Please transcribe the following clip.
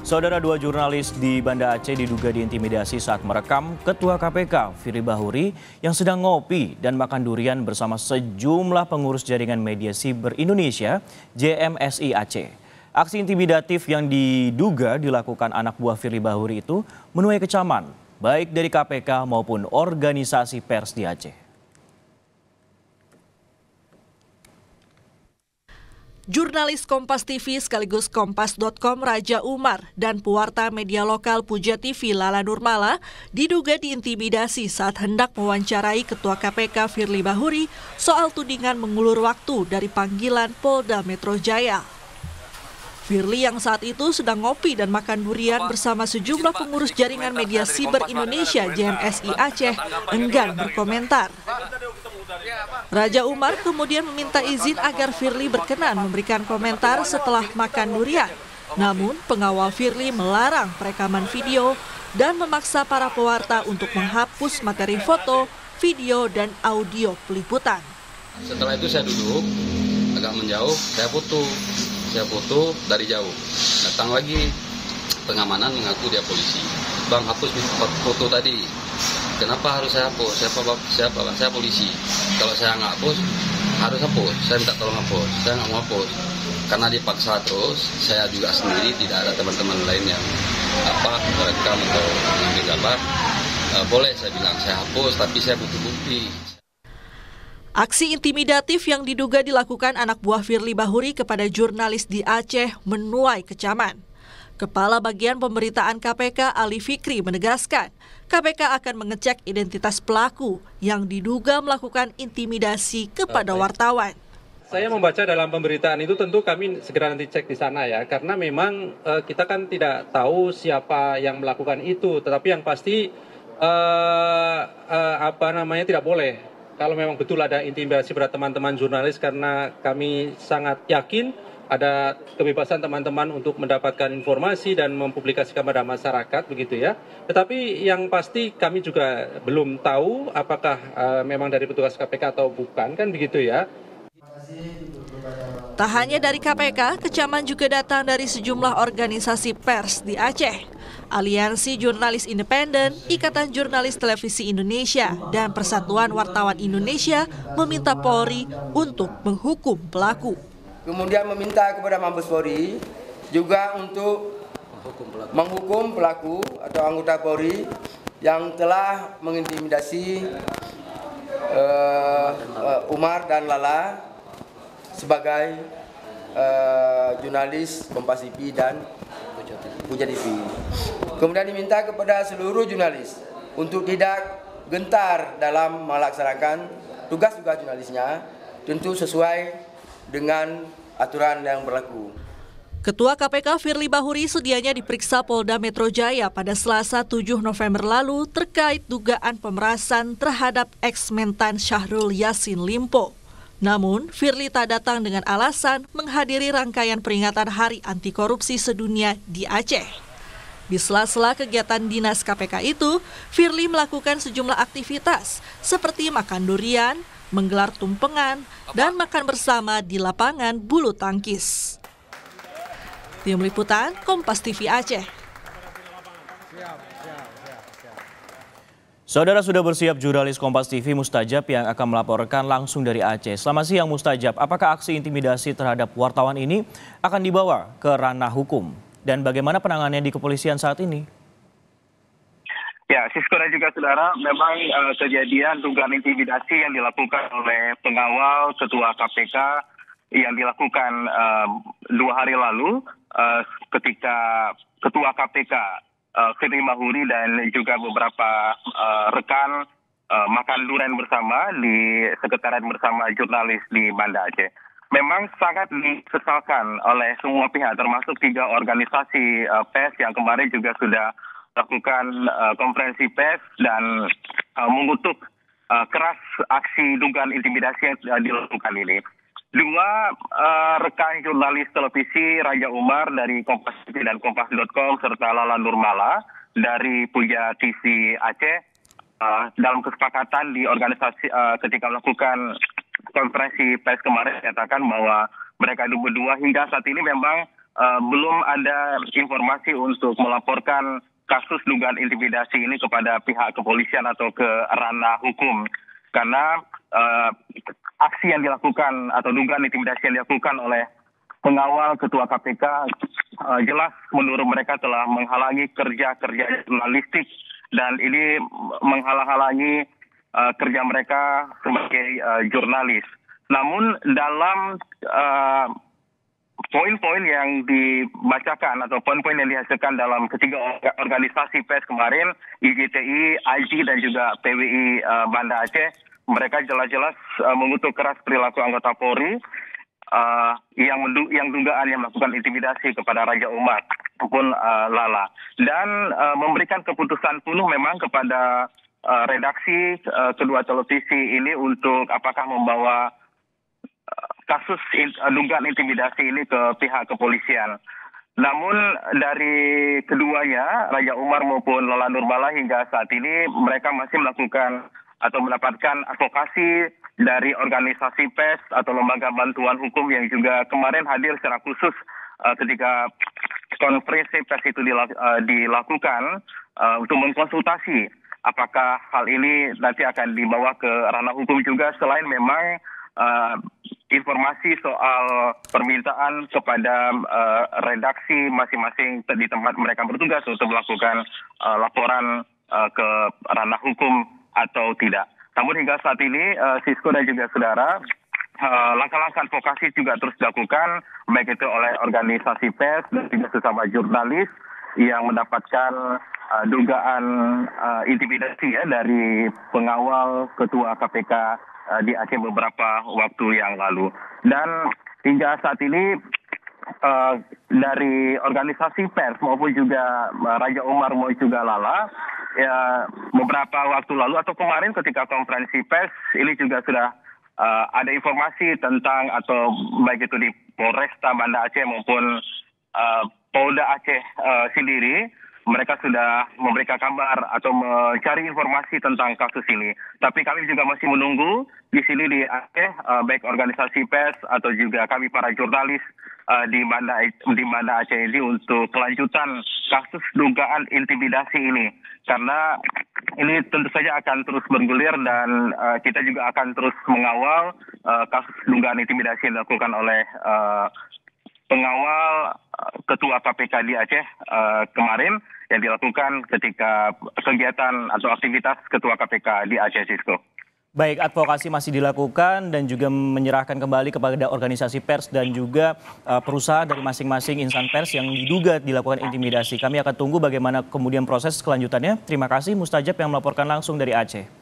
Saudara, dua jurnalis di Banda Aceh diduga diintimidasi saat merekam Ketua KPK Firly Bahuri yang sedang ngopi dan makan durian bersama sejumlah pengurus jaringan media siber Indonesia JMSI Aceh. Aksi intimidatif yang diduga dilakukan anak buah Firly Bahuri itu menuai kecaman baik dari KPK maupun organisasi pers di Aceh. Jurnalis Kompas TV sekaligus Kompas.com Raja Umar dan pewarta media lokal Puja TV Lala Nurmala diduga diintimidasi saat hendak mewawancarai Ketua KPK Firly Bahuri soal tudingan mengulur waktu dari panggilan Polda Metro Jaya. Firly yang saat itu sedang ngopi dan makan durian bersama sejumlah pengurus jaringan media siber Indonesia JMSI Aceh enggan berkomentar. Raja Umar kemudian meminta izin agar Firly berkenan memberikan komentar setelah makan durian. Namun pengawal Firly melarang perekaman video dan memaksa para pewarta untuk menghapus materi foto, video, dan audio peliputan. Setelah itu saya duduk, agak menjauh, saya foto dari jauh. Datang lagi pengamanan mengaku dia polisi. Bang, hapus foto tadi. Kenapa harus saya hapus? Siapa bang? Saya polisi. Kalau saya nggak hapus, harus hapus. Saya minta tolong hapus. Saya nggak mau hapus. Karena dipaksa terus, saya juga sendiri, tidak ada teman-teman lain yang merekam atau mengambil gambar. Boleh saya bilang saya hapus, tapi saya butuh bukti. Aksi intimidatif yang diduga dilakukan anak buah Firly Bahuri kepada jurnalis di Aceh menuai kecaman. Kepala Bagian Pemberitaan KPK Ali Fikri menegaskan, KPK akan mengecek identitas pelaku yang diduga melakukan intimidasi kepada wartawan. Saya membaca dalam pemberitaan itu tentu kami segera nanti cek di sana ya, karena memang kita kan tidak tahu siapa yang melakukan itu, tetapi yang pasti tidak boleh. Kalau memang betul ada intimidasi pada teman-teman jurnalis, karena kami sangat yakin ada kebebasan teman-teman untuk mendapatkan informasi dan mempublikasikan pada masyarakat, begitu ya. Tetapi yang pasti kami juga belum tahu apakah memang dari petugas KPK atau bukan, kan begitu ya. Tak hanya dari KPK, kecaman juga datang dari sejumlah organisasi pers di Aceh. Aliansi Jurnalis Independen, Ikatan Jurnalis Televisi Indonesia, dan Persatuan Wartawan Indonesia meminta Polri untuk menghukum pelaku. Kemudian meminta kepada Mabes Polri juga untuk menghukum pelaku atau anggota Polri yang telah mengintimidasi Umar dan Lala sebagai jurnalis Kompas TV dan Puja TV. Kemudian diminta kepada seluruh jurnalis untuk tidak gentar dalam melaksanakan tugas-tugas jurnalisnya, tentu sesuai dengan aturan yang berlaku. Ketua KPK Firly Bahuri sedianya diperiksa Polda Metro Jaya pada Selasa 7 November lalu terkait dugaan pemerasan terhadap ex-Mentan Syahrul Yassin Limpo. Namun, Firly tak datang dengan alasan menghadiri rangkaian peringatan Hari Anti Korupsi Sedunia di Aceh. Di sela-sela kegiatan dinas KPK itu, Firly melakukan sejumlah aktivitas seperti makan durian, menggelar tumpengan, dan makan bersama di lapangan bulu tangkis. Tim Liputan Kompas TV Aceh. Saudara, sudah bersiap jurnalis Kompas TV Mustajab yang akan melaporkan langsung dari Aceh. Selamat siang Mustajab, apakah aksi intimidasi terhadap wartawan ini akan dibawa ke ranah hukum? Dan bagaimana penanganannya di kepolisian saat ini? Ya, Sisko dan juga saudara, memang kejadian dugaan intimidasi yang dilakukan oleh pengawal Ketua KPK yang dilakukan 2 hari lalu ketika Ketua KPK Firly Bahuri dan juga beberapa rekan makan durian bersama di sekretariat bersama jurnalis di Banda Aceh. Memang sangat disesalkan oleh semua pihak, termasuk 3 organisasi pers yang kemarin juga sudah lakukan konferensi pers dan mengutuk keras aksi dugaan intimidasi yang dilakukan ini. 2 rekan jurnalis televisi Raja Umar dari Kompas TV dan Kompas.com serta Lala Nurmala dari Puja TV Aceh dalam kesepakatan di organisasi ketika melakukan konferensi pers kemarin menyatakan bahwa mereka berdua hingga saat ini memang belum ada informasi untuk melaporkan kasus dugaan intimidasi ini kepada pihak kepolisian atau ke ranah hukum. Karena aksi yang dilakukan atau dugaan intimidasi yang dilakukan oleh pengawal Ketua KPK jelas menurut mereka telah menghalangi kerja-kerja jurnalistik dan ini menghalang-halangi kerja mereka sebagai jurnalis. Namun dalam poin-poin yang dibacakan atau poin-poin yang dihasilkan dalam ketiga organisasi pers kemarin, IGTI, AIG dan juga PWI Banda Aceh, mereka jelas-jelas mengutuk keras perilaku anggota Polri yang dugaannya melakukan intimidasi kepada Raja Umar maupun Lala, dan memberikan keputusan penuh memang kepada redaksi kedua televisi ini untuk apakah membawa kasus dugaan intimidasi ini ke pihak kepolisian. Namun dari keduanya, Raja Umar maupun Lala Nurmala hingga saat ini mereka masih melakukan atau mendapatkan advokasi dari organisasi pers atau lembaga bantuan hukum yang juga kemarin hadir secara khusus ketika konferensi pers itu dilakukan untuk mengkonsultasi apakah hal ini nanti akan dibawa ke ranah hukum juga, selain memang informasi soal permintaan kepada redaksi masing-masing di tempat mereka bertugas untuk melakukan laporan ke ranah hukum atau tidak. Namun hingga saat ini Sisko dan juga saudara, langkah-langkah advokasi juga terus dilakukan baik itu oleh organisasi pers dan juga sesama jurnalis yang mendapatkan dugaan intimidasi ya dari pengawal Ketua KPK di Aceh beberapa waktu yang lalu. Dan hingga saat ini dari organisasi pers maupun juga Raja Umar maupun juga Lala, ya beberapa waktu lalu atau kemarin ketika konferensi pers ini juga sudah ada informasi tentang atau baik itu di Polresta Banda Aceh maupun Polda Aceh sendiri, mereka sudah memberikan kabar atau mencari informasi tentang kasus ini. Tapi kami juga masih menunggu di sini di Aceh, baik organisasi pers atau juga kami para jurnalis di Banda Aceh ini untuk kelanjutan kasus dugaan intimidasi ini. Karena ini tentu saja akan terus bergulir dan kita juga akan terus mengawal kasus dugaan intimidasi yang dilakukan oleh pengawal Ketua KPK di Aceh kemarin yang dilakukan ketika kegiatan atau aktivitas Ketua KPK di Aceh, Sisko. Baik, advokasi masih dilakukan dan juga menyerahkan kembali kepada organisasi pers dan juga perusahaan dari masing-masing insan pers yang diduga dilakukan intimidasi. Kami akan tunggu bagaimana kemudian proses kelanjutannya. Terima kasih Mustajab yang melaporkan langsung dari Aceh.